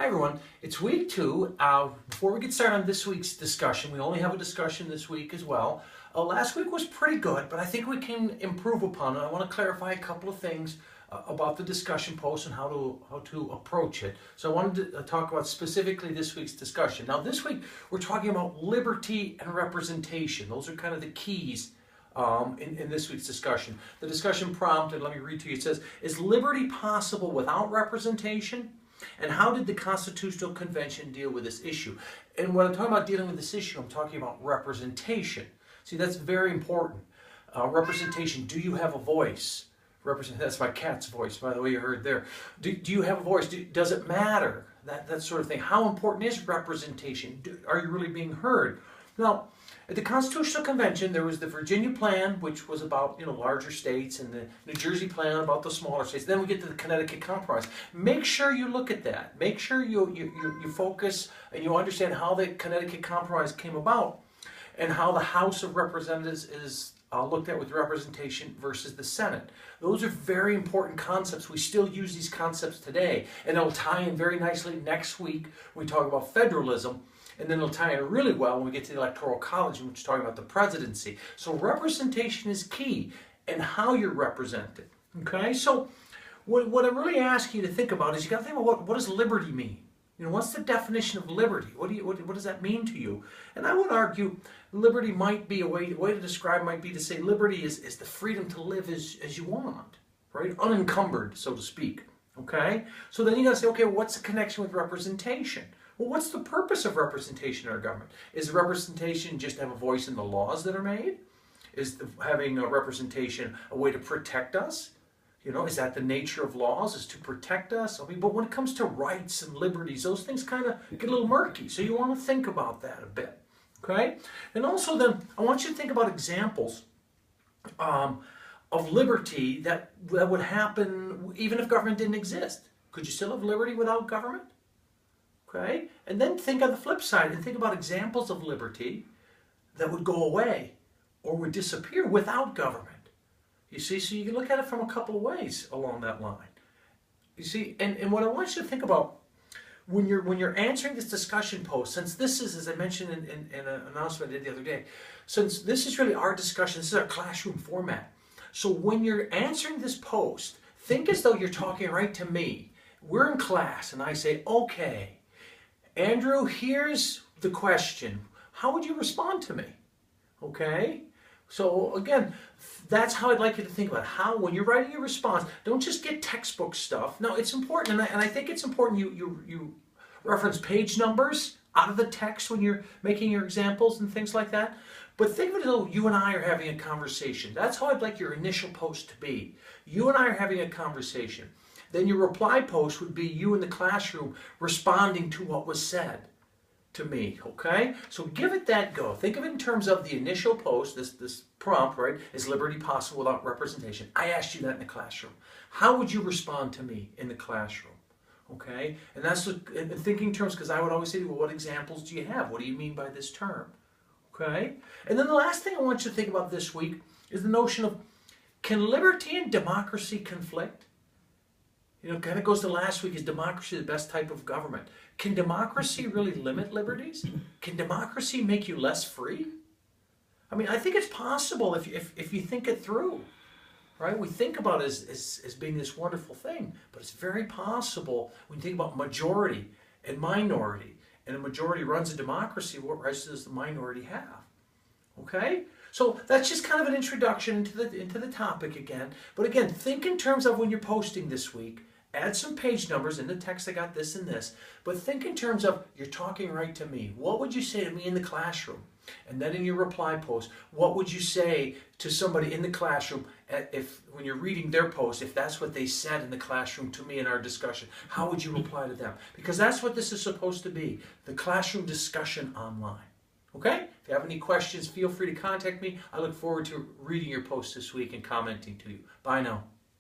Hi everyone, it's week 2. Before we get started on this week's discussion, we only have a discussion this week as well. Last week was pretty good, but I think we can improve upon it. I want to clarify a couple of things about the discussion post and how to approach it. So I wanted to talk about specifically this week's discussion. Now this week we're talking about liberty and representation. Those are kind of the keys in this week's discussion. The discussion prompt, and let me read to you, it says, is liberty possible without representation? And how did the Constitutional Convention deal with this issue? And when I'm talking about dealing with this issue, I'm talking about representation. See, that's very important. Representation, do you have a voice? That's my cat's voice, by the way, you heard there. Do you have a voice? Does it matter? That sort of thing. How important is representation? Are you really being heard? Now, at the Constitutional Convention, there was the Virginia Plan, which was about larger states, and the New Jersey Plan about the smaller states. Then we get to the Connecticut Compromise. Make sure you look at that. Make sure you focus and you understand how the Connecticut Compromise came about and how the House of Representatives is looked at with representation versus the Senate. Those are very important concepts. We still use these concepts today, and it'll tie in very nicely next week when we talk about federalism. And then it'll tie in really well when we get to the Electoral College, which is talking about the presidency. So representation is key, and how you're represented. Okay, so what I'm really asking you to think about is you got to think about what does liberty mean? What's the definition of liberty? What does that mean to you? And I would argue liberty might be a way to describe might be to say liberty is the freedom to live as you want, right? Unencumbered, so to speak. Okay, so then you got to say, okay, what's the connection with representation? Well, what's the purpose of representation in our government? Is representation just to have a voice in the laws that are made? Is having a representation a way to protect us? Is that the nature of laws, is to protect us? But when it comes to rights and liberties, those things kind of get a little murky. So you want to think about that a bit, okay? And also then, I want you to think about examples of liberty that would happen even if government didn't exist. Could you still have liberty without government? Okay? And then think on the flip side and think about examples of liberty that would go away or would disappear without government. You see, so you can look at it from a couple of ways along that line. You see, and what I want you to think about when you're answering this discussion post, since this is, as I mentioned in an announcement I did the other day, since this is really our discussion, this is our classroom format. So when you're answering this post, think as though you're talking right to me. We're in class and I say, okay, Andrew, here's the question. How would you respond to me? Okay? So again, that's how I'd like you to think about it. How, when you're writing your response, don't just get textbook stuff. No, it's important, and I think it's important you reference page numbers out of the text when you're making your examples and things like that. But think of it as though you and I are having a conversation. That's how I'd like your initial post to be. You and I are having a conversation. Then your reply post would be you in the classroom responding to what was said to me, okay? So give it that go. Think of it in terms of the initial post, this prompt, right? Is liberty possible without representation? I asked you that in the classroom. How would you respond to me in the classroom? Okay? And that's in thinking terms, because I would always say, well, what examples do you have? What do you mean by this term? Okay? And then the last thing I want you to think about this week is the notion of, can liberty and democracy conflict? Kind of goes to last week, is democracy the best type of government? Can democracy really limit liberties? Can democracy make you less free? I think it's possible if you think it through, right? We think about it as being this wonderful thing, but it's very possible when you think about majority and minority, and a majority runs a democracy, what rights does the minority have? Okay? So that's just kind of an introduction into the topic again. But again, think in terms of when you're posting this week. Add some page numbers in the text. I got this and this. But think in terms of, you're talking right to me. What would you say to me in the classroom? And then in your reply post, what would you say to somebody in the classroom when you're reading their post, if that's what they said in the classroom to me in our discussion? How would you reply to them? Because that's what this is supposed to be, the classroom discussion online. Okay? If you have any questions, feel free to contact me. I look forward to reading your post this week and commenting to you. Bye now.